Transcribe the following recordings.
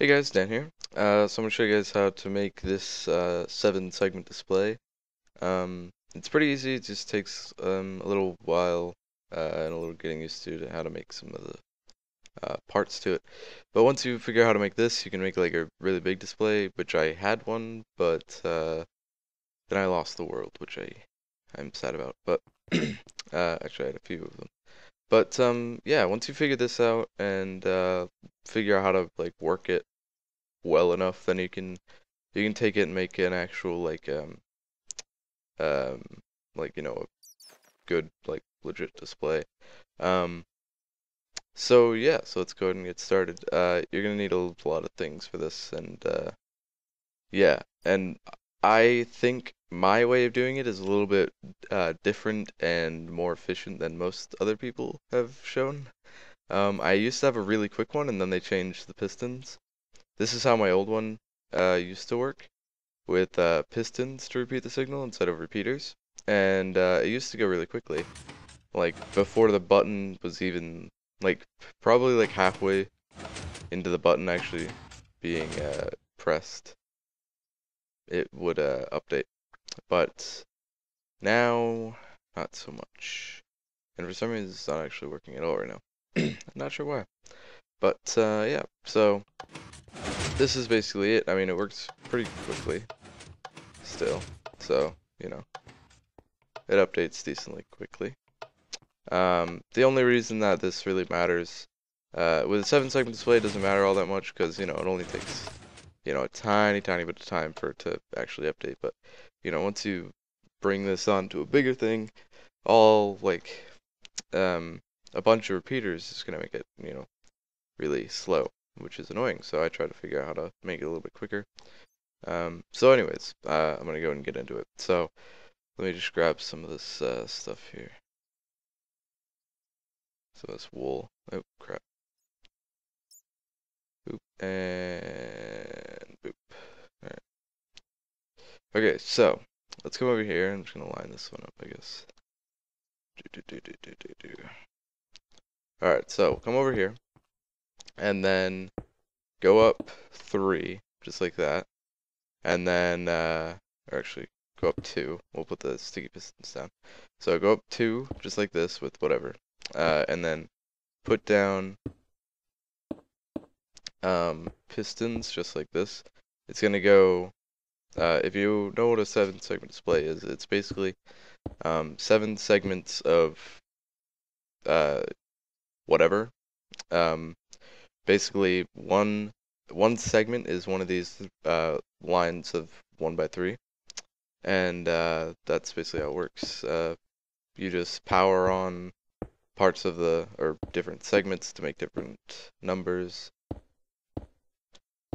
Hey guys, Dan here. So I'm gonna show you guys how to make this 7 segment display. It's pretty easy. It just takes a little while and a little getting used to how to make some of the parts to it. But once you figure out how to make this, you can make like a really big display, which I had one, but then I lost the world, which I'm sad about. But actually, I had a few of them. But yeah, once you figure this out and figure out how to like work it well enough, then you can take it and make an actual um a good like legit display. Um so yeah, so let's go ahead and get started. You're gonna need a lot of things for this, and yeah, and I think my way of doing it is a little bit different and more efficient than most other people have shown. I used to have a really quick one, and then they changed the pistons. This is how my old one used to work, with pistons to repeat the signal instead of repeaters. And it used to go really quickly. Like, before the button was even, like, probably like halfway into the button actually being pressed, it would update. But now, not so much. And for some reason, it's not actually working at all right now. I'm not sure why. But yeah, so this is basically it. I mean, it works pretty quickly still. So, it updates decently quickly. The only reason that this really matters, with a 7 segment display, it doesn't matter all that much because, it only takes, a tiny, tiny bit of time for it to actually update. But, once you bring this onto a bigger thing, all, like, a bunch of repeaters is going to make it, really slow, which is annoying. So I try to figure out how to make it a little bit quicker. So anyways, I'm going to go and get into it. So let me just grab some of this stuff here. So that's wool. Oh, crap. Boop. And boop. Alright. Okay, so let's come over here. I'm just going to line this one up, I guess. Alright, so come over here. And then go up 3, just like that. And then, or actually, go up 2. We'll put the sticky pistons down. So go up 2, just like this, with whatever. And then put down pistons, just like this. It's gonna go, if you know what a 7 segment display is, it's basically 7 segments of uh, whatever. Basically, one segment is one of these lines of 1 by 3, and that's basically how it works. You just power on parts of or different segments to make different numbers,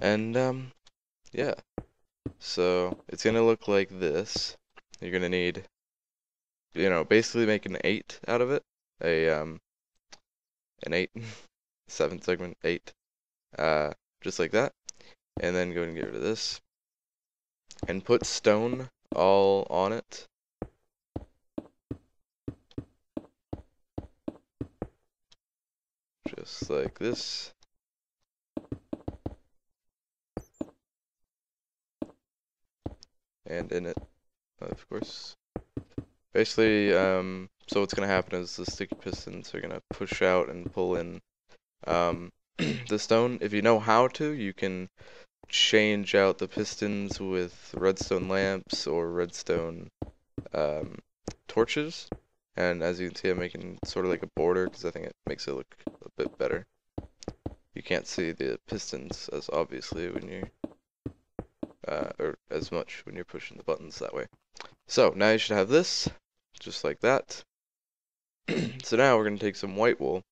and yeah. So it's gonna look like this. You're gonna need, basically make an 8 out of it. An 8, 7 segment 8, just like that. And then go and get rid of this, and put stone all on it. Just like this. And in it, of course. Basically, so what's gonna happen is the sticky pistons are gonna push out and pull in the stone. If you know how to, you can change out the pistons with redstone lamps or redstone torches. And as you can see, I'm making sort of like a border because I think it makes it look a bit better. You can't see the pistons as obviously when you or as much when you're pushing the buttons that way. So now you should have this, just like that. So now we're going to take some white wool,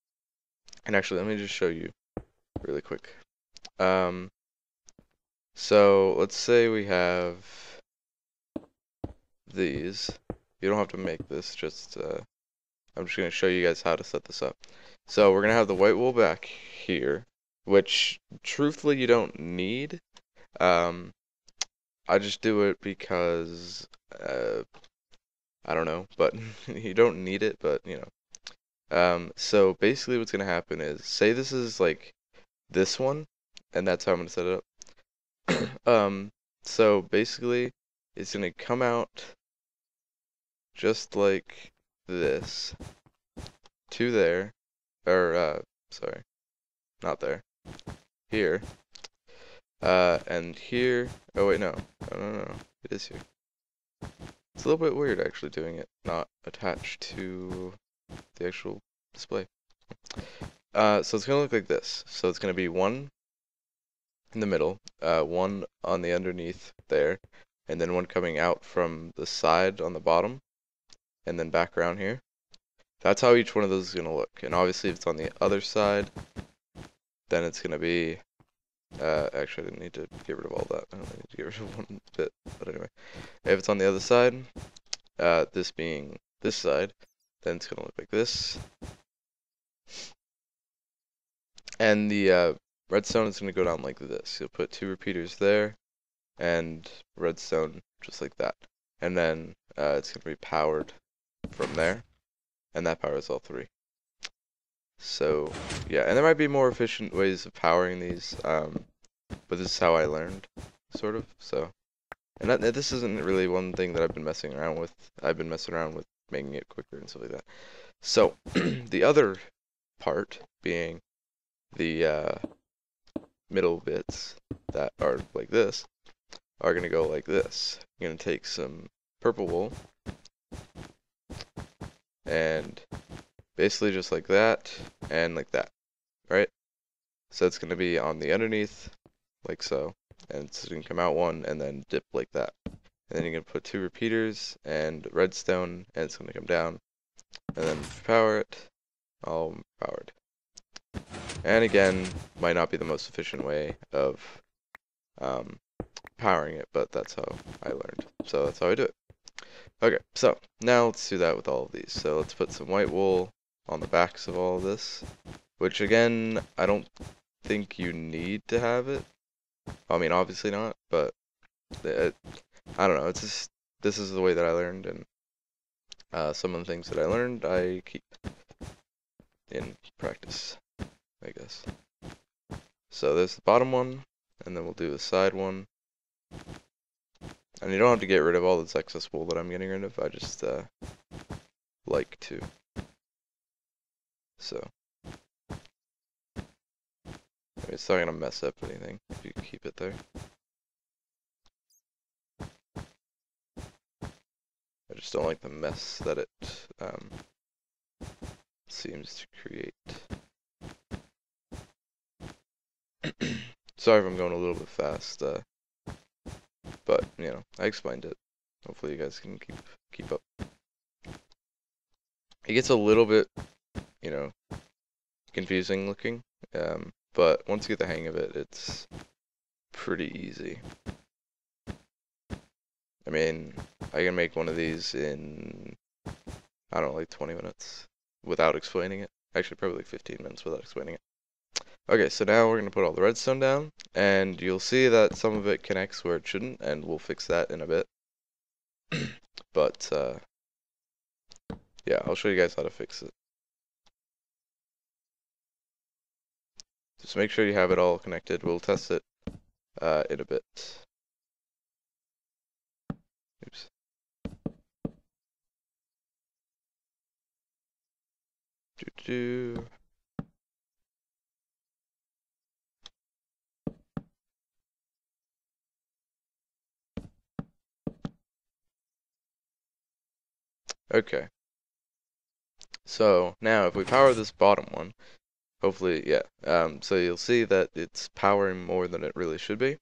and actually let me just show you really quick. So let's say we have these. You don't have to make this, just I'm just going to show you guys how to set this up. So we're going to have the white wool back here, which truthfully you don't need. I just do it because I don't know, but you don't need it, but so basically what's gonna happen is, say this is like this one, and that's how I'm gonna set it up. So basically, it's gonna come out just like this to there, or sorry, not there, here, and here. Oh wait, no, no, it is here. It's a little bit weird actually doing it not attached to the actual display. So it's gonna look like this. So it's gonna be one in the middle, one on the underneath there, and then one coming out from the side on the bottom, and then back around here. That's how each one of those is gonna look. And obviously if it's on the other side, then it's gonna be actually I didn't need to get rid of all that. I only need to get rid of one bit, but anyway. If it's on the other side, this being this side, then it's gonna look like this. And the redstone is gonna go down like this. You'll put 2 repeaters there, and redstone just like that. And then it's gonna be powered from there, and that powers all 3. So yeah, and there might be more efficient ways of powering these, but this is how I learned, sort of. So, and this isn't really one thing that I've been messing around with. I've been messing around with making it quicker and stuff like that. So the other part being the middle bits that are like this are gonna go like this. You're gonna take some purple wool and basically just like that and like that, right? So it's gonna be on the underneath like so, and it's gonna come out one and then dip like that. And then you're gonna put 2 repeaters and redstone, and it's gonna come down, and then power it, all powered. And again, might not be the most efficient way of powering it, but that's how I learned. So that's how I do it. Okay, so now let's do that with all of these. So let's put some white wool on the backs of all of this, which again, I don't think you need to have it. I mean, obviously not, but I don't know. It's just, this is the way that I learned, and some of the things that I learned, I keep in practice, I guess. So there's the bottom one, and then we'll do the side one. And you don't have to get rid of all this excess wool that I'm getting rid of. I just like to. So it's not gonna mess up anything if you keep it there. I just don't like the mess that it seems to create. Sorry if I'm going a little bit fast, but you know, I explained it. Hopefully you guys can keep up. It gets a little bit, you know, confusing looking, but once you get the hang of it, it's pretty easy. I mean, I can make one of these in, I don't know, like 20 minutes without explaining it. Actually, probably like 15 minutes without explaining it. Okay, so now we're going to put all the redstone down, and you'll see that some of it connects where it shouldn't, and we'll fix that in a bit. But, yeah, I'll show you guys how to fix it. Just make sure you have it all connected. We'll test it in a bit. Oops. Okay. So now if we power this bottom one, hopefully, yeah. So you'll see that it's powering more than it really should be.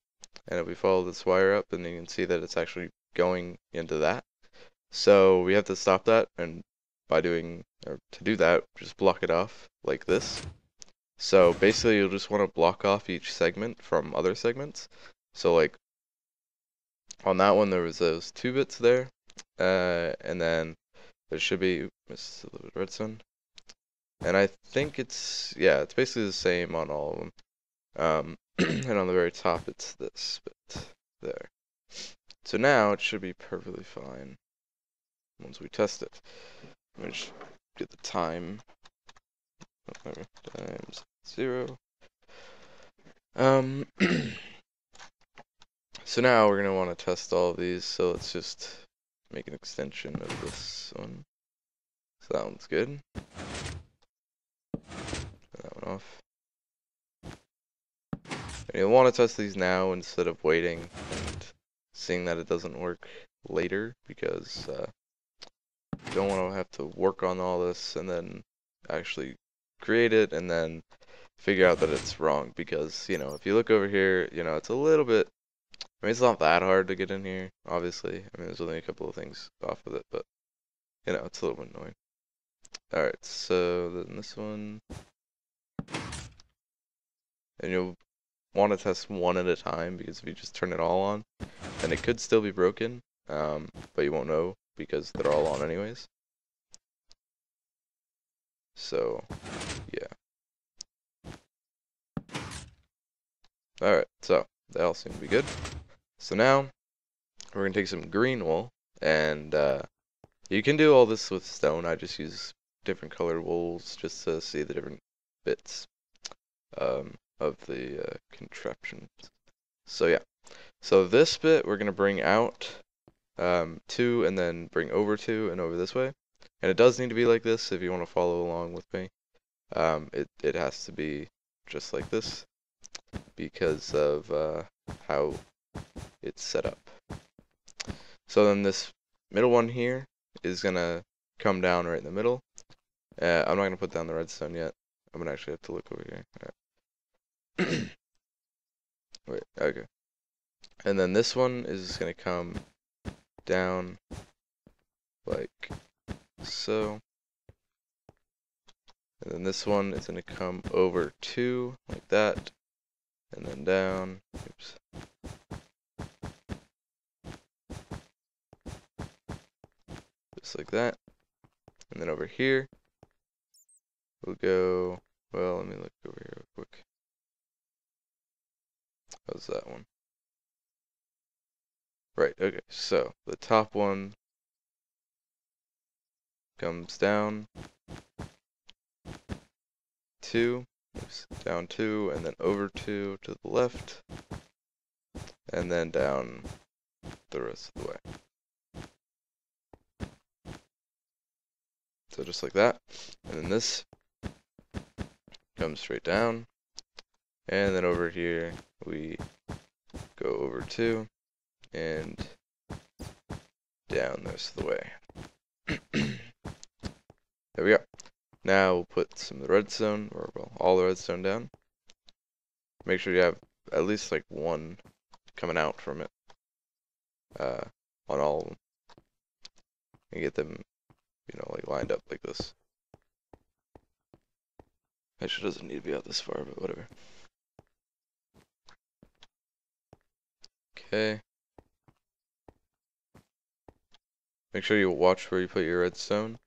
And if we follow this wire up, then you can see that it's actually going into that. So we have to stop that, and to do that, just block it off like this. So basically you'll just want to block off each segment from other segments. So like on that one there was those 2 bits there, and then there should be missed a little bit of redstone. And I think it's basically the same on all of them. And on the very top it's this bit there. So now it should be perfectly fine once we test it. Let me just get the time times 0. Um, so now we're gonna want to test all of these. So let's just make an extension of this one. So that one's good. Turn that one off. And you'll want to test these now instead of waiting and seeing that it doesn't work later, because you don't want to have to work on all this and then actually create it and then figure out that it's wrong. Because, you know, if you look over here, you know, it's a little bit, I mean, it's not that hard to get in here, obviously. I mean, there's only a couple of things off with it, but, you know, it's a little bit annoying. Alright, so then this one, and you'll want to test one at a time, because if you just turn it all on, then it could still be broken, but you won't know because they're all on anyways. So, yeah. Alright, so they all seem to be good. So now we're going to take some green wool, and you can do all this with stone. I just use different colored wools just to see the different bits of the contraption. So yeah, so this bit we're gonna bring out 2 and then bring over 2 and over this way, and it does need to be like this if you want to follow along with me. It has to be just like this because of how it's set up. So then this middle one here is gonna come down right in the middle. I'm not gonna put down the redstone yet. I'm gonna actually have to look over here. Alright. Wait, okay. And then this one is gonna come down like so. And then this one is gonna come over 2 like that. And then down. Oops. Just like that. And then over here, we'll go, well, let me look over here real quick. How's that one? Right, okay, so the top one comes down 2, oops, down 2, and then over 2 to the left, and then down the rest of the way. So just like that, and then this comes straight down, and then over here we go over 2 and down the rest of the way. There we go. Now we'll put some of the redstone, or well, all the redstone down. Make sure you have at least like one coming out from it on all of them, and get them, you know, like lined up like this. Actually, doesn't need to be out this far, but whatever. Okay. Make sure you watch where you put your redstone,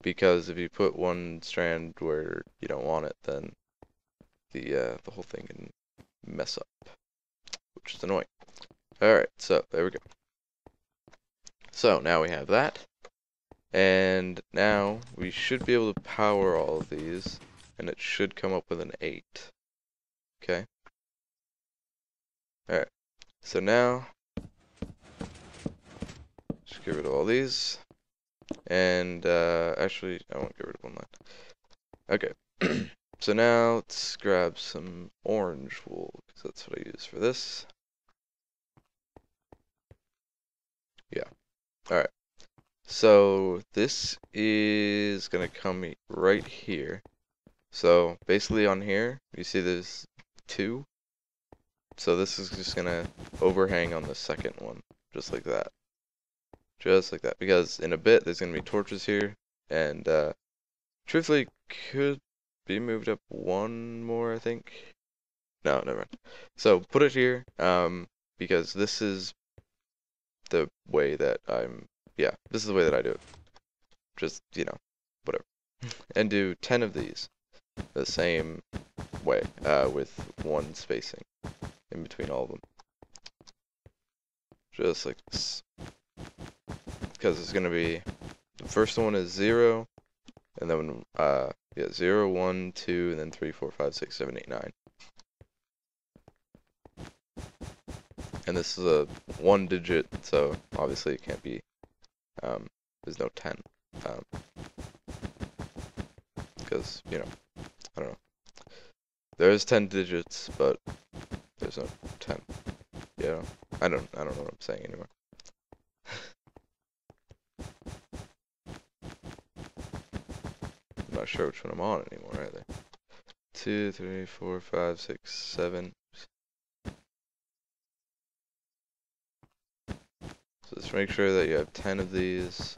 because if you put one strand where you don't want it, then the whole thing can mess up, which is annoying. Alright, so there we go. So now we have that, and now we should be able to power all of these, and it should come up with an 8. Okay. Alright, so now just get rid of all these, and actually I won't get rid of one line. Okay. So now let's grab some orange wool, because that's what I use for this. Yeah. Alright. So this is going to come right here. So basically on here, you see there's 2. So this is just going to overhang on the second one, just like that. Just like that. Because in a bit, there's going to be torches here. And truthfully, could be moved up one more, I think. No, never mind. So put it here, because this is the way that this is the way that I do it. Just, you know, whatever. And do 10 of these the same way, with one spacing in between all of them. Just like this. Because it's going to be, the first one is 0, and then, 0, 1, 2, and then 3, 4, 5, 6, 7, 8, 9. And this is a 1 digit, so obviously it can't be, there's no 10. Because, you know, I don't know. There's 10 digits, but there's no 10. You know? I don't know what I'm saying anymore. I'm not sure which one I'm on anymore either. 2, 3, 4, 5, 6, 7. So just make sure that you have 10 of these.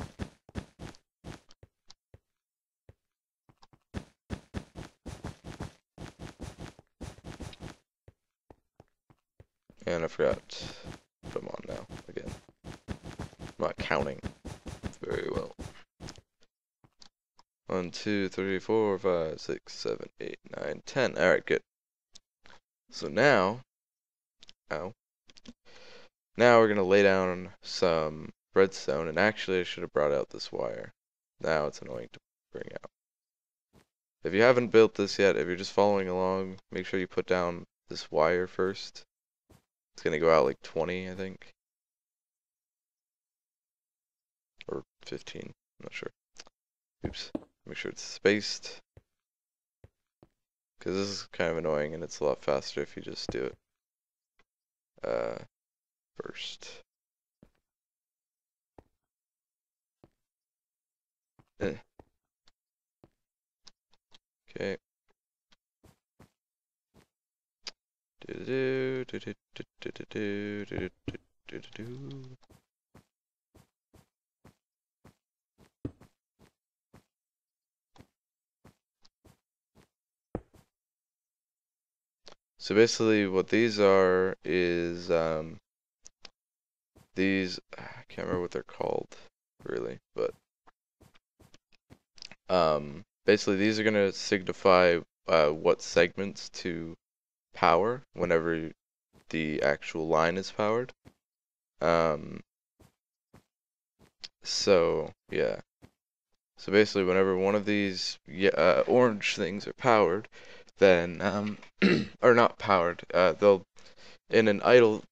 And I forgot to put them on now, again. I'm not counting very well. 1, 2, 3, 4, 5, 6, 7, 8, 9, 10. Alright, good. So now, now we're going to lay down some redstone, and actually I should have brought out this wire. Now it's annoying to bring out. If you haven't built this yet, if you're just following along, make sure you put down this wire first. It's going to go out like 20, I think. Or 15, I'm not sure. Oops. Make sure it's spaced. Because this is kind of annoying and it's a lot faster if you just do it first. Okay. So basically what these are is these, I can't remember what they're called really, but basically these are going to signify what segments to power whenever the actual line is powered. So yeah, so basically whenever one of these orange things are powered, then or not powered, they'll in an idle,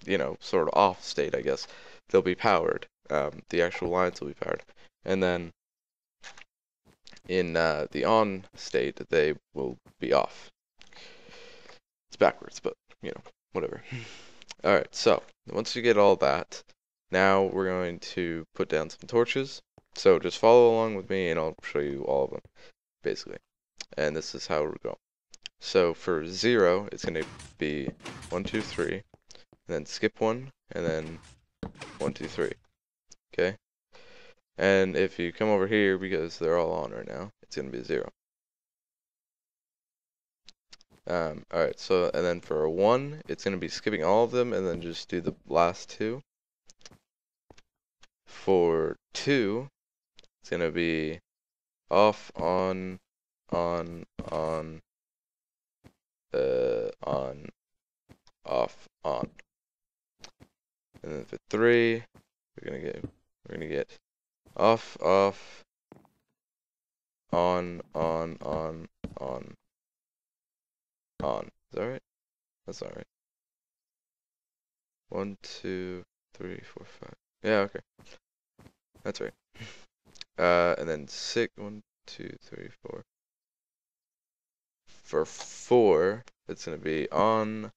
you know, sort of off state, I guess, they'll be powered. The actual lines will be powered, and then in the on state they will be off. It's backwards, but you know, whatever. Alright, so once you get all that, now we're going to put down some torches. So just follow along with me and I'll show you all of them, basically. And this is how we're going. So for 0, it's going to be 1, 2, 3, and then skip 1, and then 1, 2, 3. Okay? And if you come over here, because they're all on right now, it's going to be 0. Alright, so, and then for a 1, it's going to be skipping all of them, and then just do the last 2. For 2, it's going to be off, on, off, on. And then for 3, we're gonna get off, on. Is that right? That's not right. 1, 2, 3, 4, 5. Yeah, okay. That's right. And then 6, 1, 2, 3, 4. For 4, it's gonna be on,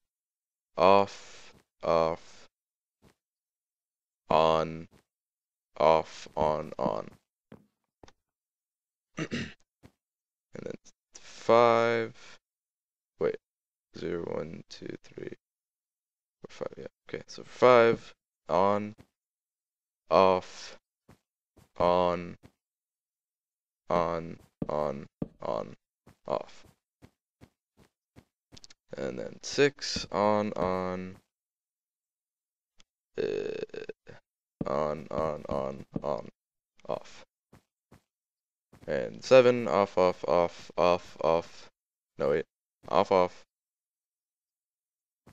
off, on, off, on. And then 5. Wait. 0, 1, 2, 3, 4, 5. Yeah. Okay. So 5, on, off, on, off. And then 6, on, off. And 7, off. No, wait. Off.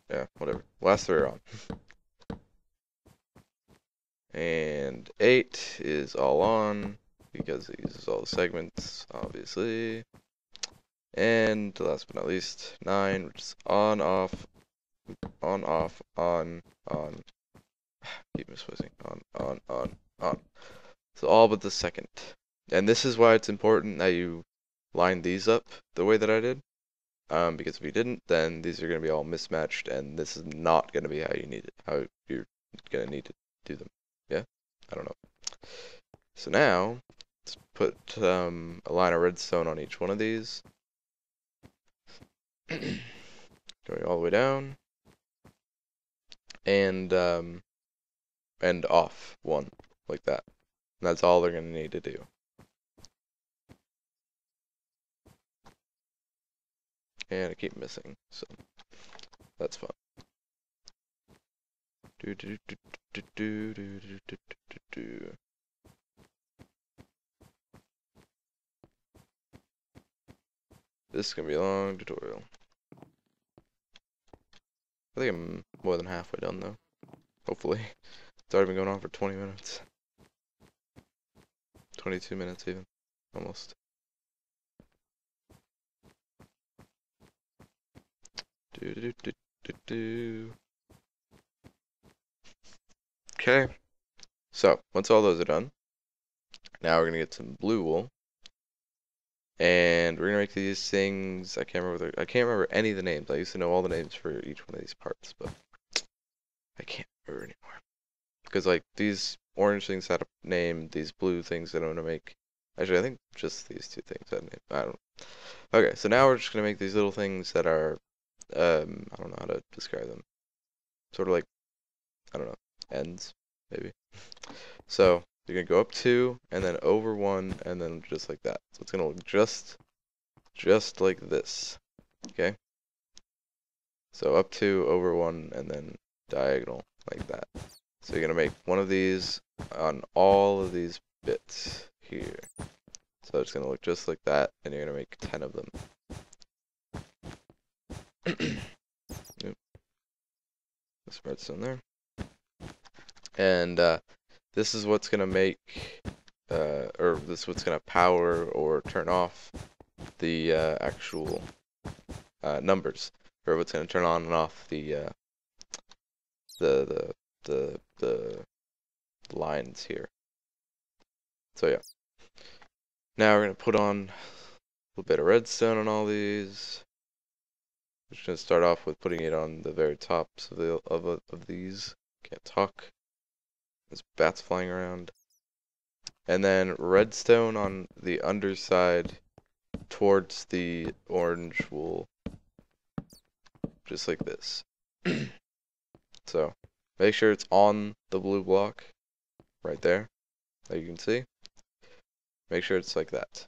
Yeah, whatever. Last 3 are on. And 8 is all on, because it uses all the segments, obviously. And last but not least, 9, which is on, off, On, off, on, on. Keep misplacing. On. So all but the second. And this is why it's important that you line these up the way that I did. Because if you didn't, then these are going to be all mismatched, and this is not going to be how you need it, how you're going to need to do them. Yeah? I don't know. So now, let's put a line of redstone on each one of these. Going all the way down. And off one, like that. And that's all they're going to need to do. And I keep missing, so that's fun. This is gonna be a long tutorial. I think I'm more than halfway done though. Hopefully. It's already been going on for 20 minutes. 22 minutes even. Almost. Okay. So, once all those are done, now we're gonna get some blue wool. And we're gonna make these things. I can't remember any of the names. I used to know all the names for each one of these parts, but I can't remember anymore. Because like these orange things had a name, these blue things that I'm gonna make. Actually, I think just these two things had a name. I don't know. Okay, so now we're just gonna make these little things that are, I don't know how to describe them. Sort of like, I don't know, ends maybe. So you're gonna go up 2, and then over 1, and then just like that. So it's gonna look just like this. Okay? So up 2, over 1, and then diagonal like that. So you're gonna make one of these on all of these bits here. So it's gonna look just like that, and you're gonna make 10 of them. Yep. This redstone there. And this is what's gonna make, or this is what's gonna power or turn off the actual numbers, or what's gonna turn on and off the lines here. So yeah. Now we're gonna put on a little bit of redstone on all these. We're just gonna start off with putting it on the very tops of these. Can't talk. There's bats flying around. And then redstone on the underside towards the orange wool. Just like this. So make sure it's on the blue block right there that you can see. Make sure it's like that.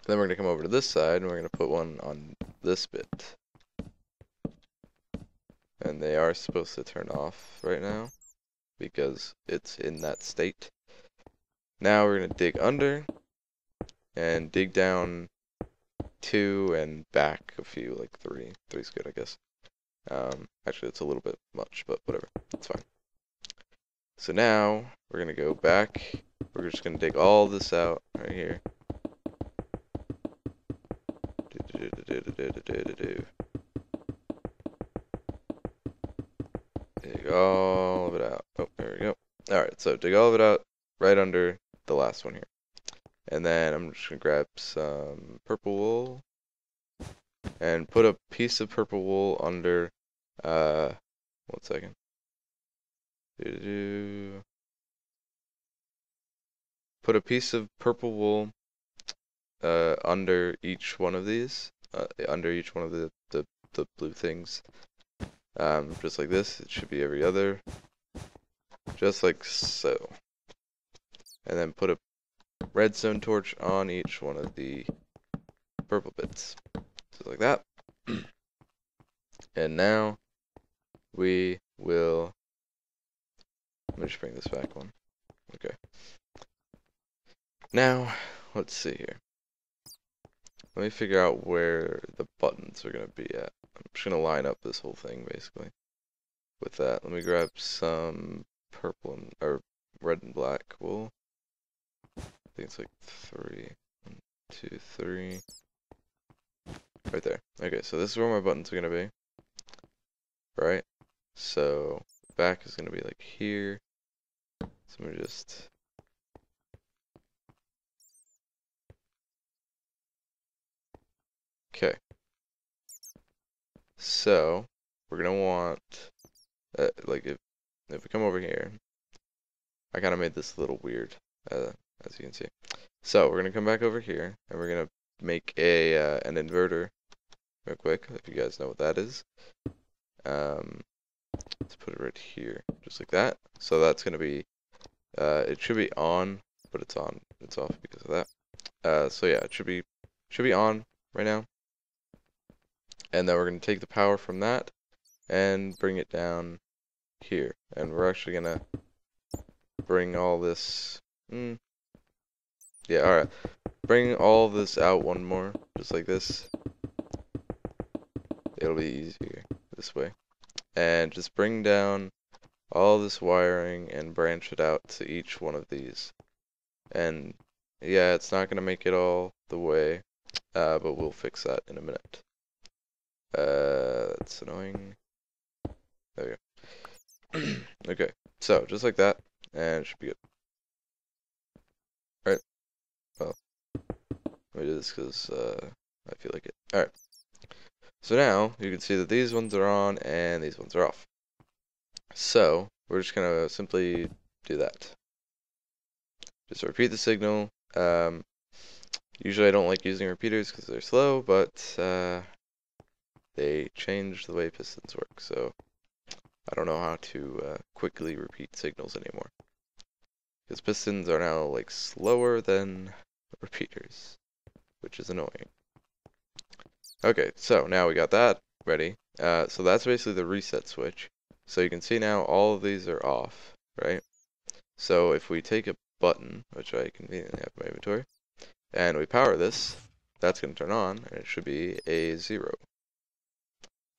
Then we're going to come over to this side and we're going to put one on this bit. And they are supposed to turn off right now because it's in that state. Now we're going to dig under and dig down 2 and back a few, like 3. 3's good, I guess. Actually, it's a little bit much, but whatever. It's fine. So now we're going to go back. We're just going to dig all this out right here. Dig all of it out. Oh, there we go. Alright, so dig all of it out right under the last one here. And then I'm just going to grab some purple wool and put a piece of purple wool under, 1 second. Put a piece of purple wool under each one of these, under each one of the blue things. Just like this. It should be every other. Just like so. And then put a redstone torch on each one of the purple bits. Just like that. And now we will, let me just bring this back one. Okay. Now, let's see here. Let me figure out where the buttons are going to be at. I'm just going to line up this whole thing, basically, with that. Let me grab some purple and, or red and black wool. I think it's like 3. 1, 2, 3. Right there. Okay, so this is where my buttons are going to be. right? So back is going to be like here. So I'm going to just... Okay. So we're going to want, like if we come over here, I kind of made this a little weird, as you can see. So we're going to come back over here, and we're going to make a an inverter real quick, if you guys know what that is. Let's put it right here, just like that. So that's going to be, it should be on, but it's on, it's off because of that. So yeah, it should be on right now. And then we're going to take the power from that and bring it down here. And we're actually going to bring all this, yeah, alright. Bring all this out one more, just like this. It'll be easier this way. And just bring down all this wiring and branch it out to each one of these. And yeah, it's not going to make it all the way, but we'll fix that in a minute. That's annoying. There we go. Okay, so just like that, and it should be good. Alright, well, let me do this because I feel like it. Alright, so now you can see that these ones are on and these ones are off. So we're just going to simply do that. Just repeat the signal. Usually I don't like using repeaters because they're slow, but they change the way pistons work, so I don't know how to quickly repeat signals anymore. Because pistons are now like slower than repeaters, which is annoying. Okay, so now we got that ready. So that's basically the reset switch. So you can see now all of these are off, right? So if we take a button, which I conveniently have in my inventory, and we power this, that's going to turn on, and it should be a 0.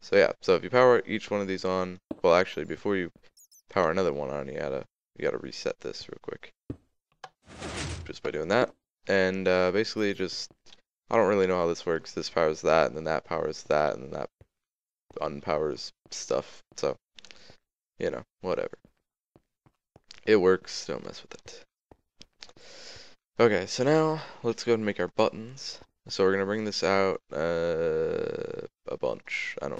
So yeah, so if you power each one of these on, well actually before you power another one on, you gotta reset this real quick. Just by doing that. And basically just, I don't really know how this works. This powers that, and then that powers that, and then that unpowers stuff. So, you know, whatever. It works, don't mess with it. Okay, so now let's go ahead and make our buttons. So we're gonna bring this out a bunch. I'm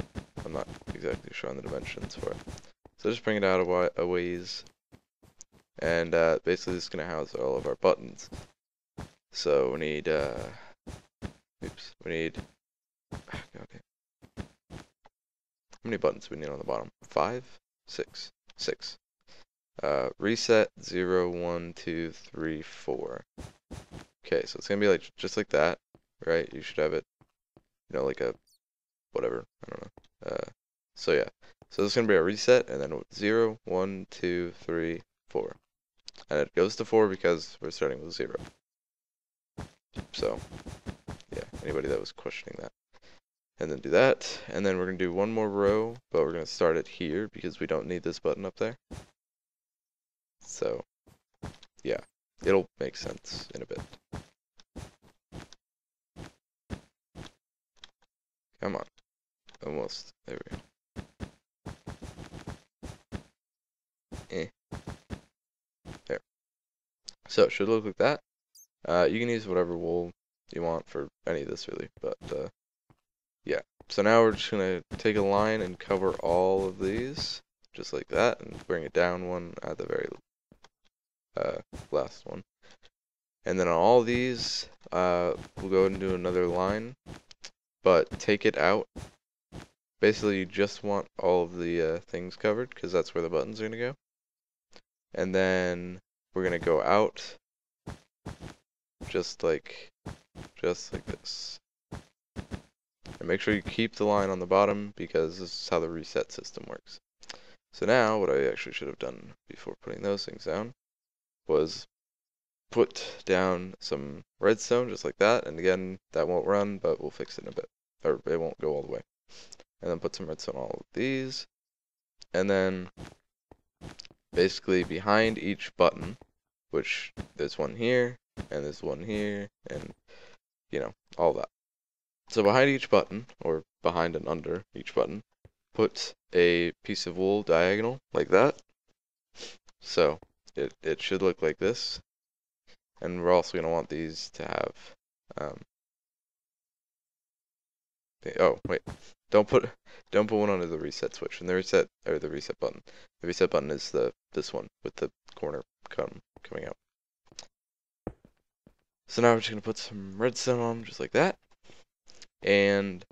not exactly sure on the dimensions for it. So just bring it out a ways. And basically this is gonna house all of our buttons. So we need how many buttons do we need on the bottom? 5? 6. 6. Reset 0, 1, 2, 3, 4. Okay, so it's gonna be like just like that, right? You should have it, you know, like a whatever. I don't know. So yeah. So this is gonna be a reset, and then 0, 1, 2, 3, 4. And it goes to 4 because we're starting with 0. So yeah, anybody that was questioning that. And then do that, and then we're going to do one more row, but we're going to start it here because we don't need this button up there. So, yeah, it'll make sense in a bit. Come on. Almost. There we go. There. So, it should look like that. You can use whatever wool you want for any of this, really, but, yeah. So now we're just going to take a line and cover all of these, just like that, and bring it down one at the very last one. And then on all these, we'll go ahead and do another line, but take it out. Basically, you just want all of the things covered, because that's where the buttons are going to go. And then we're going to go out, just like this. And make sure you keep the line on the bottom because this is how the reset system works. So now, what I actually should have done before putting those things down was put down some redstone just like that. And again, that won't run, but we'll fix it in a bit. Or it won't go all the way. And then put some redstone on all of these. And then basically behind each button, which there's one here, and there's one here, and you know, all that. So behind each button, or behind and under each button, put a piece of wool diagonal like that. So it should look like this. And we're also going to want these to have, oh wait, don't put one under the reset switch. And the reset button. The reset button is this one with the corner coming out. So now we're just going to put some redstone on just like that. And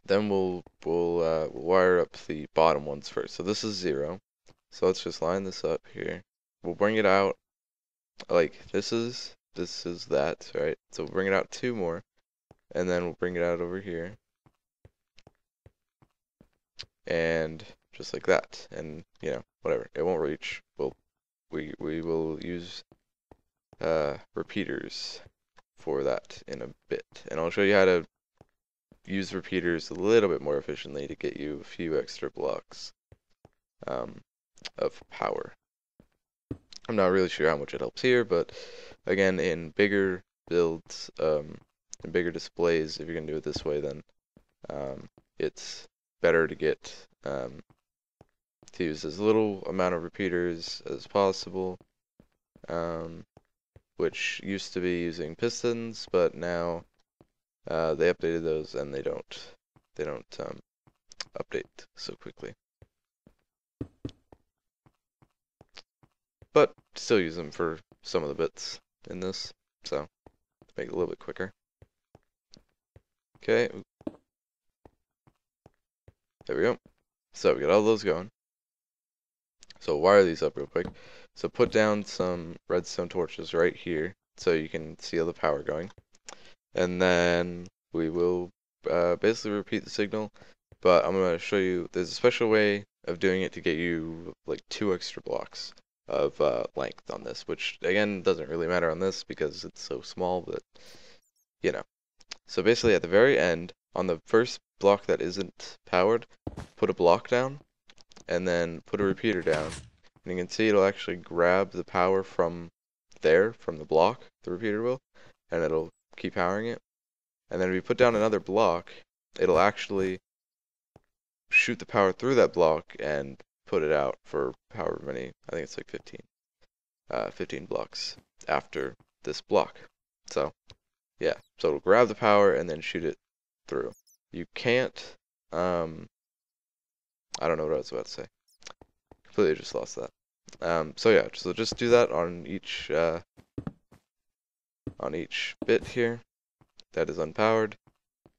then we'll wire up the bottom ones first. So this is 0. So let's just line this up here. We'll bring it out like this is that, right? So we'll bring it out 2 more, and then we'll bring it out over here, and just like that. And you know, whatever, it won't reach. We will use repeaters for that in a bit, and I'll show you how to use repeaters a little bit more efficiently to get you a few extra blocks of power. I'm not really sure how much it helps here, but again, in bigger builds, in bigger displays, if you're gonna do it this way, then it's better to get to use as little amount of repeaters as possible, which used to be using pistons, but now they updated those and they don't update so quickly. But still use them for some of the bits in this, so to make it a little bit quicker. Okay, there we go. So we got all those going. So wire these up real quick. So put down some redstone torches right here so you can see all the power going. And then we will basically repeat the signal, but I'm going to show you, there's a special way of doing it to get you like 2 extra blocks of length on this, which again doesn't really matter on this because it's so small, but you know. So basically at the very end, on the first block that isn't powered, put a block down, and then put a repeater down, and you can see it'll actually grab the power from there, from the block, the repeater will, and it'll keep powering it. And then if you put down another block, it'll actually shoot the power through that block and put it out for however many, I think it's like 15 blocks after this block. So yeah, so it'll grab the power and then shoot it through. You can't, I don't know what I was about to say. Completely just lost that. So yeah, so just do that on each bit here that is unpowered.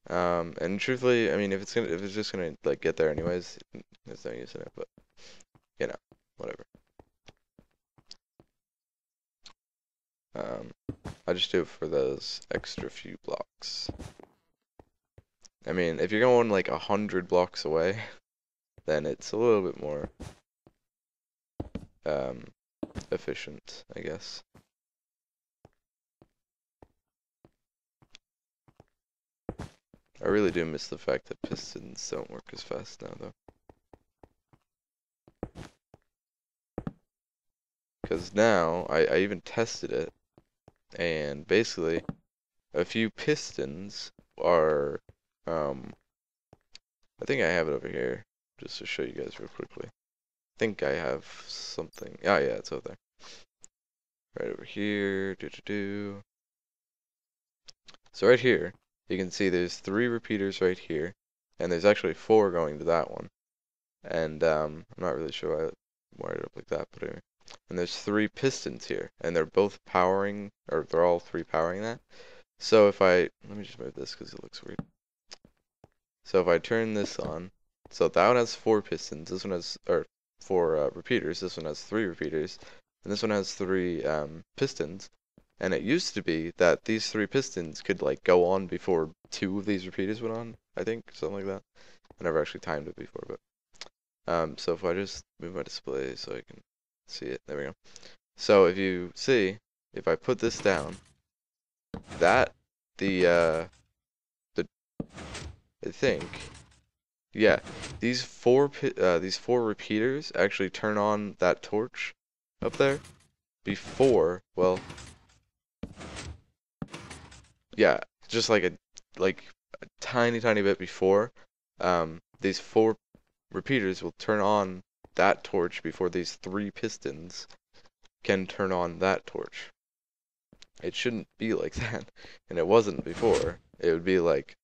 And truthfully, I mean, if it's just gonna like get there anyways, there's no use in it. But you know, whatever. I just do it for those extra few blocks. I mean, if you're going like 100 blocks away, then it's a little bit more efficient, I guess. I really do miss the fact that pistons don't work as fast now, though. Because now, I even tested it, and basically, a few pistons are, I think I have it over here, just to show you guys real quickly. I think I have something, oh yeah, it's over there. Right over here, So right here, you can see there's 3 repeaters right here, and there's actually 4 going to that one. And I'm not really sure why I wired it up like that, but anyway. And there's 3 pistons here, and they're both powering, or they're all 3 powering that. So if let me just move this because it looks weird. So if I turn this on, so that one has 4 pistons, this one has, or 4 repeaters, this one has 3 repeaters, and this one has 3 pistons. And it used to be that these 3 pistons could like go on before 2 of these repeaters went on, I think, something like that. I never actually timed it before, but so if I just move my display so I can see it, there we go. So if you see, if I put this down, that I think, yeah, these 4 repeaters actually turn on that torch up there before, well, yeah, just like a tiny bit before these 4 repeaters will turn on that torch before these 3 pistons can turn on that torch. It shouldn't be like that, and it wasn't before. It would be like,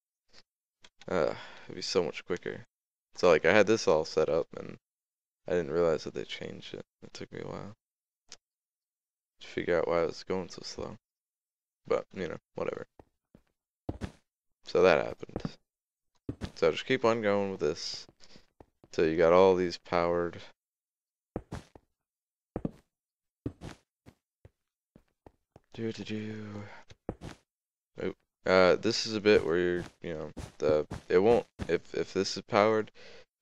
it'd be so much quicker. So like I had this all set up, and I didn't realize that they changed it. It took me a while to figure out why it was going so slow. But, you know, whatever. So that happened. So just keep on going with this till you got all these powered. This is a bit where you're, you know, it won't, if this is powered,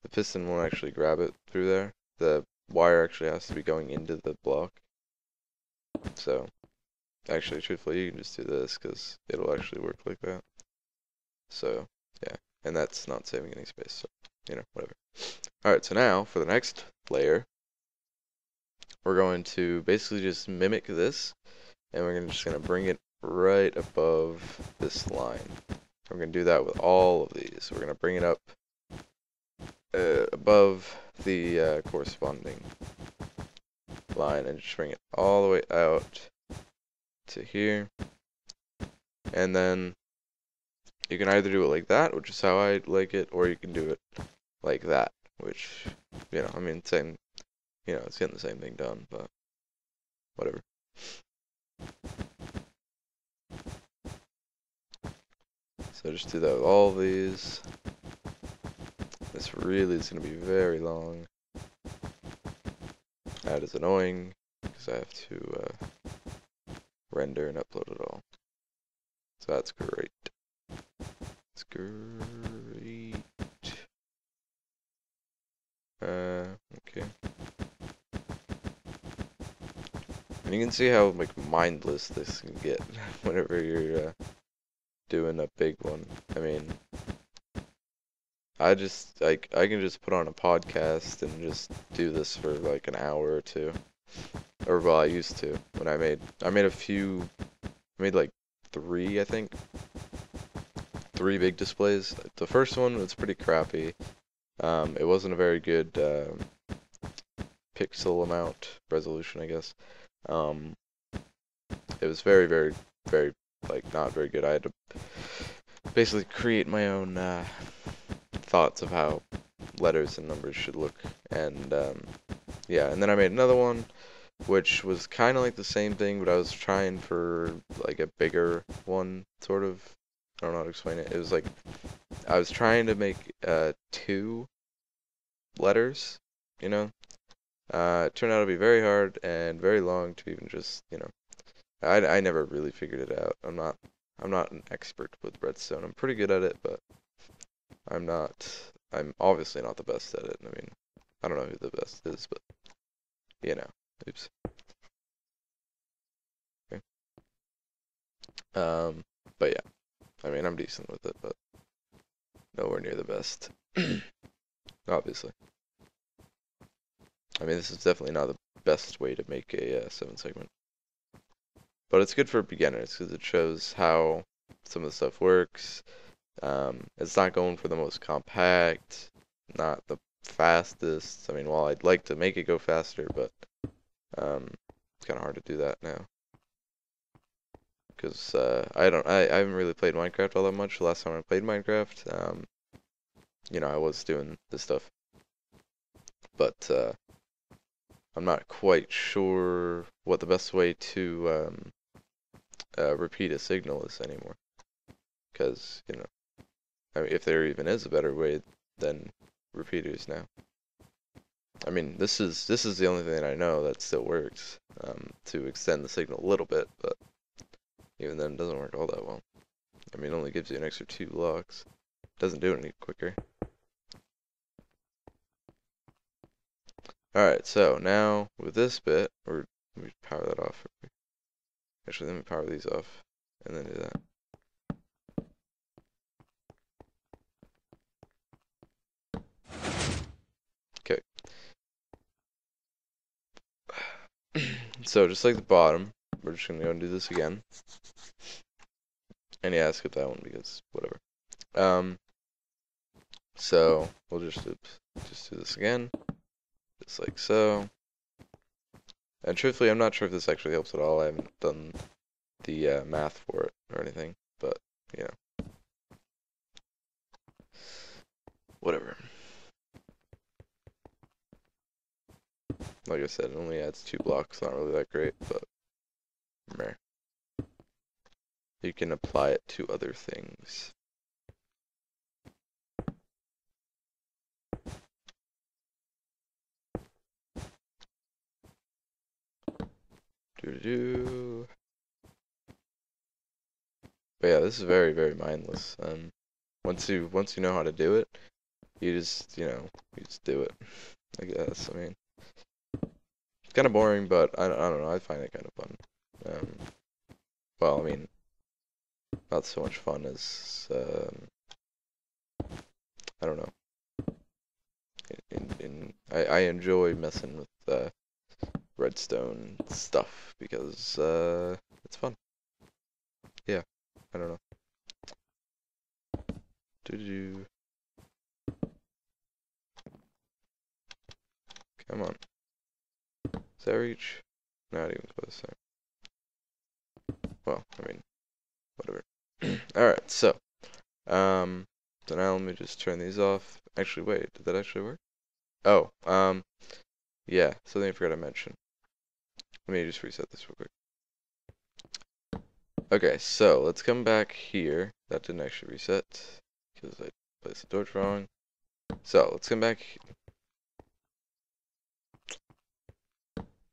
the piston won't actually grab it through there. The wire actually has to be going into the block. So, actually, truthfully, you can just do this, because it'll actually work like that. So, yeah, and that's not saving any space, so, you know, whatever. Alright, so now, for the next layer, we're going to basically just mimic this, and we're just going to bring it right above this line. We're going to do that with all of these. We're going to bring it up above the corresponding line and just bring it all the way out to here. And then you can either do it like that, which is how I like it, or you can do it like that, which, you know, I mean, same, you know, it's getting the same thing done, but whatever. So just do that with all these. This really is going to be very long. That is annoying, because I have to render and upload it all. So that's great. It's great. Okay. And you can see how, like, mindless this can get whenever you're doing a big one. I mean, I can just put on a podcast and just do this for like an hour or two. Or well, I used to when I made like 3, I think. 3 big displays. The first one was pretty crappy. It wasn't a very good pixel amount resolution, I guess. It was very, very, very, like, not very good. I had to basically create my own thoughts of how letters and numbers should look, and yeah, and then I made another one which was kind of like the same thing, but I was trying for like a bigger one, sort of. I don't know how to explain it. It was like I was trying to make 2 letters, you know. It turned out to be very hard and very long to even just, you know. I never really figured it out. I'm not an expert with redstone. I'm pretty good at it, but I'm obviously not the best at it. I mean, I don't know who the best is, but, you know, oops. Okay. But yeah, I mean, I'm decent with it, but nowhere near the best, obviously. I mean, this is definitely not the best way to make a 7 segment, but it's good for beginners, because it shows how some of the stuff works. It's not going for the most compact, not the fastest. I mean, well, I'd like to make it go faster, but it's kind of hard to do that now, because I haven't really played Minecraft all that much. The last time I played Minecraft, you know, I was doing this stuff, but I'm not quite sure what the best way to repeat a signal is anymore, because, you know, I mean, if there even is a better way than repeaters now. I mean, this is the only thing that I know that still works, to extend the signal a little bit, but even then it doesn't work all that well. I mean, it only gives you an extra 2 blocks. Doesn't do it any quicker. Alright, so now with this bit, let me power that off. Actually, let me power these off and then do that. Okay. So just like the bottom, we're just gonna go and do this again. And yeah, skip that one because whatever. So we'll just do this again, just like so. And truthfully, I'm not sure if this actually helps at all. I haven't done the math for it or anything, but you know, whatever. Like I said, it only adds 2 blocks. Not really that great, but meh. You can apply it to other things. Doo-doo-doo. But yeah, this is very, very mindless. Once you know how to do it, you just you just do it. I guess. I mean, it's kind of boring, but I don't know. I find it kind of fun. Well, I mean, not so much fun as I don't know. I enjoy messing with redstone stuff because it's fun. Yeah, I don't know. Doo-doo. Come on. Does that reach? Not even close there. Well, I mean, whatever. Alright, so now let me just turn these off. Actually, wait, did that actually work? Oh, yeah, something I forgot to mention. Let me just reset this real quick. Okay, so let's come back here. That didn't actually reset because I placed the torch wrong. So let's come back.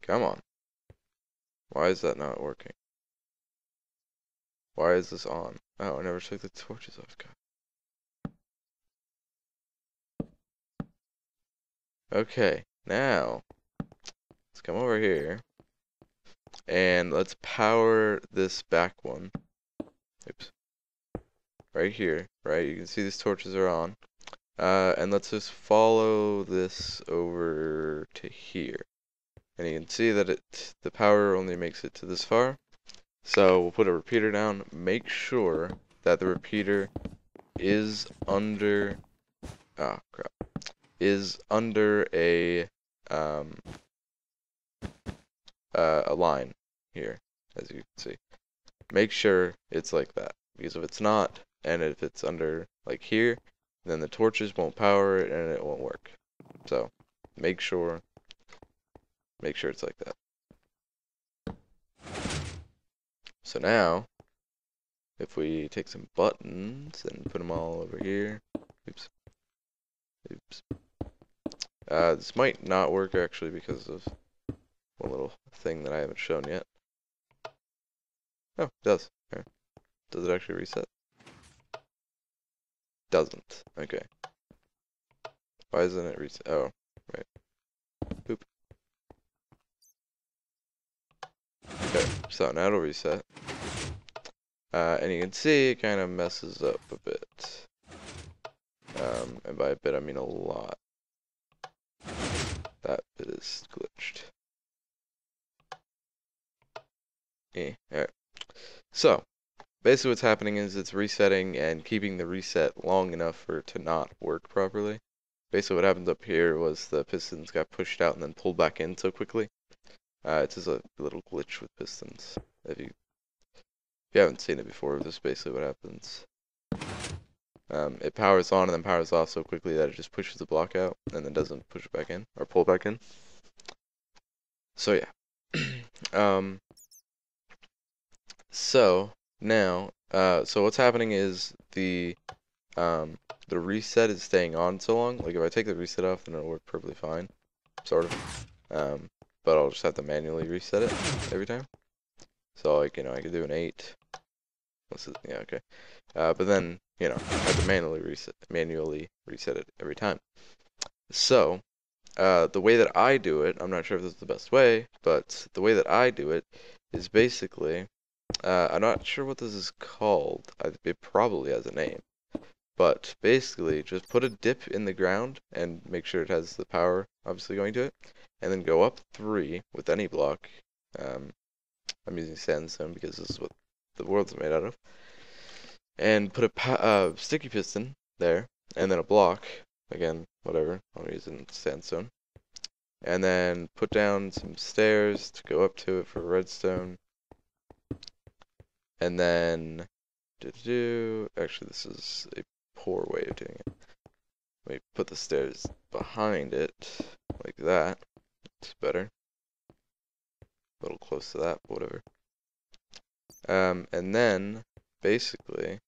Come on. Why is that not working? Why is this on? Oh, I never took the torches off. God. Okay, now let's come over here and let's power this back one. Oops. Right here, right? You can see these torches are on. And let's just follow this over to here. And you can see that the power only makes it to this far. So we'll put a repeater down. Make sure that the repeater is under a line here, as you can see. Make sure it's like that, because if it's not, and if it's under like here, then the torches won't power it and it won't work. So make sure it's like that. So now if we take some buttons and put them all over here, oops, this might not work actually because of one little thing that I haven't shown yet. Oh, it does. Here. Does it actually reset? Doesn't. Okay. Why isn't it reset? Oh, right. Boop. Okay, so now it'll reset. And you can see it kind of messes up a bit. And by a bit I mean a lot. That bit is glitched. Alright. So, basically what's happening is it's resetting and keeping the reset long enough for it to not work properly. Basically what happened up here was the pistons got pushed out and then pulled back in so quickly. It's just a little glitch with pistons. If you haven't seen it before, this is basically what happens. It powers on and then powers off so quickly that it just pushes the block out and then doesn't push it back in or pull back in. So yeah. So now, so what's happening is the reset is staying on so long. Like if I take the reset off, then it'll work perfectly fine, sort of. But I'll just have to manually reset it every time. So like I could do an 8. Yeah, okay. But then I have to manually reset it every time. So the way that I do it, I'm not sure if this is the best way, but the way that I do it is basically. I'm not sure what this is called. It probably has a name. But basically, just put a dip in the ground and make sure it has the power obviously going to it. And then go up 3 with any block. I'm using sandstone because this is what the world's made out of. And put a sticky piston there. and then a block, again, whatever, I'm using sandstone, and then put down some stairs to go up to it for redstone, and then, actually this is a poor way of doing it. Let me put the stairs behind it, like that, it's better, a little close to that, but whatever. And then, basically,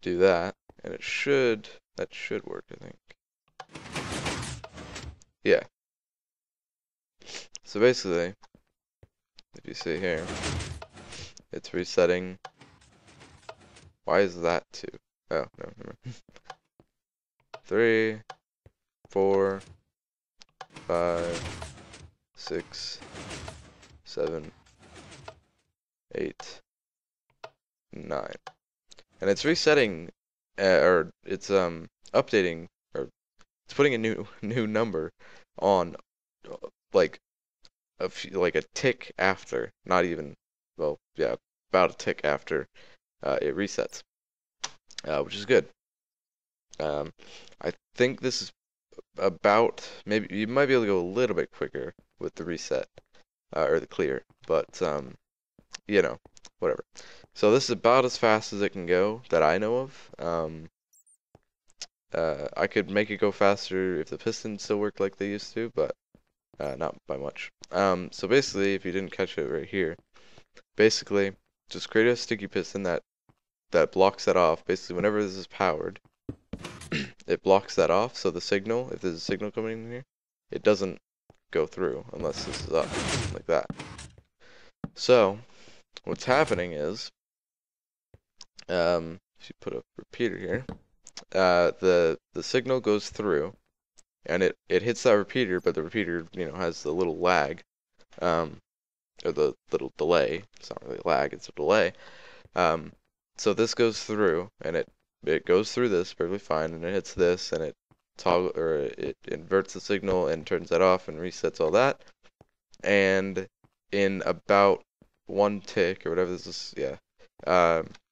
do that, and that should work, I think. Yeah. So basically, if you see here, it's resetting. Why is that 2? Oh, no, never mind. 3, 4, 5, 6, 7, 8, 9. And it's resetting, or it's updating, or it's putting a new number on, like a tick after, not even, well, yeah, about a tick after it resets, which is good. I think this is about, maybe you might be able to go a little bit quicker with the reset, or the clear, but you know, whatever. So this is about as fast as it can go that I know of. I could make it go faster if the pistons still worked like they used to, but not by much. So basically, if you didn't catch it right here, basically just create a sticky piston that blocks that off. Basically, whenever this is powered, it blocks that off, so the signal, if there's a signal coming in here, it doesn't go through unless this is up, like that. So, what's happening is, if you put a repeater here, the signal goes through, and it hits that repeater, but the repeater, has the little lag, or the little delay. It's not really lag, it's a delay. So this goes through, and it goes through this perfectly fine, and it hits this, and it inverts the signal and turns that off and resets all that. And in about 1 tick or whatever this is,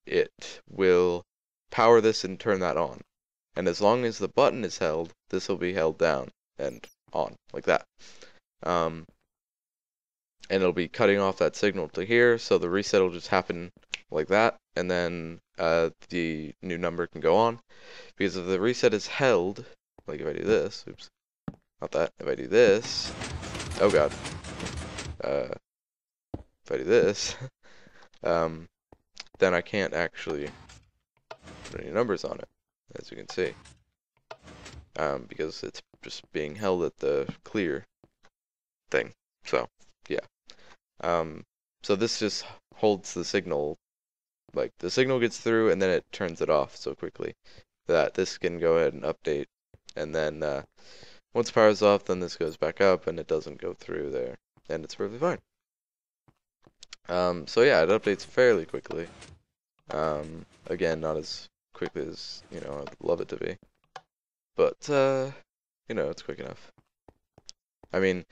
it will power this and turn that on. And as long as the button is held, this will be held down and on, like that. And it'll be cutting off that signal to here, so the reset will just happen like that, and then the new number can go on. Because if the reset is held, like if I do this, oops, not that, if I do this, oh god, if I do this, then I can't actually put any numbers on it, as you can see, because it's just being held at the clear thing. So yeah, so this just holds the signal, like the signal gets through and then it turns it off so quickly that this can go ahead and update, and then once power's off, then this goes back up and it doesn't go through there, and it's perfectly fine. So yeah, it updates fairly quickly. Again, not as quickly as, I'd love it to be. But, it's quick enough. I mean,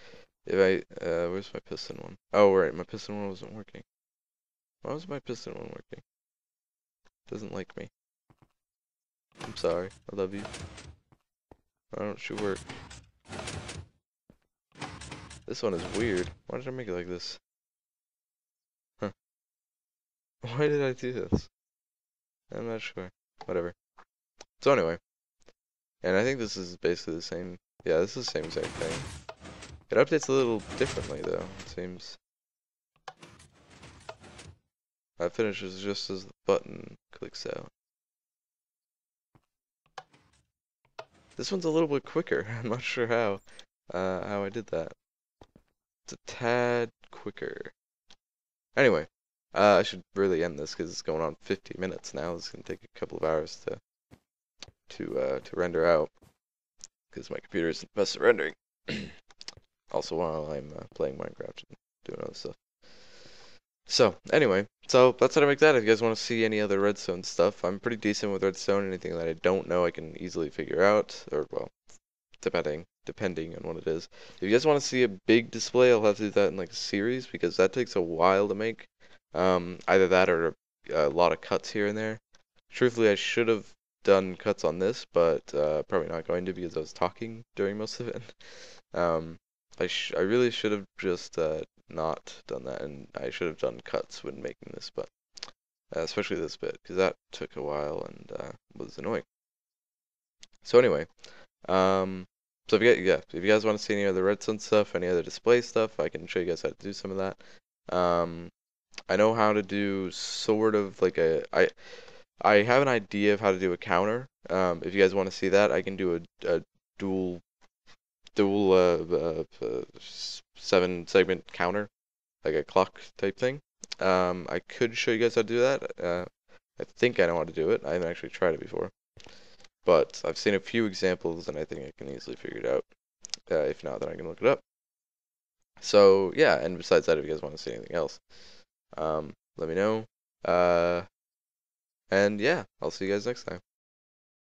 if where's my piston one? Oh, right, my piston one wasn't working. Why was my piston one working? Doesn't like me. I'm sorry, I love you. Why don't you work? This one is weird. Why did I make it like this? Huh. Why did I do this? I'm not sure. Whatever. So anyway. And I think this is basically the same. Yeah, this is the same exact thing. It updates a little differently though, it seems. That finishes just as the button clicks out. This one's a little bit quicker. I'm not sure how I did that. It's a tad quicker. Anyway, I should really end this because it's going on 50 minutes now. It's gonna take a couple of hours to render out because my computer isn't the best at rendering. Also, while I'm playing Minecraft and doing other stuff. So anyway, so that's how to make that. If you guys want to see any other redstone stuff, I'm pretty decent with redstone. Anything that I don't know, I can easily figure out, or well, depending on what it is. If you guys want to see a big display, I'll have to do that in like a series because that takes a while to make. Either that or a lot of cuts here and there. Truthfully, I should have done cuts on this, but probably not going to because I was talking during most of it. Um, I really should have just not done that, and I should have done cuts when making this, but especially this bit because that took a while and was annoying. So anyway, so if you guys want to see any other redstone stuff, any other display stuff, I can show you guys how to do some of that. I know how to do sort of like I have an idea of how to do a counter. If you guys want to see that, I can do a dual 7 segment counter, like a clock type thing. I could show you guys how to do that. I think I know how to do it. I haven't actually tried it before, but I've seen a few examples, and I think I can easily figure it out. If not, then I can look it up. So yeah, and besides that, if you guys want to see anything else, let me know. And yeah, I'll see you guys next time.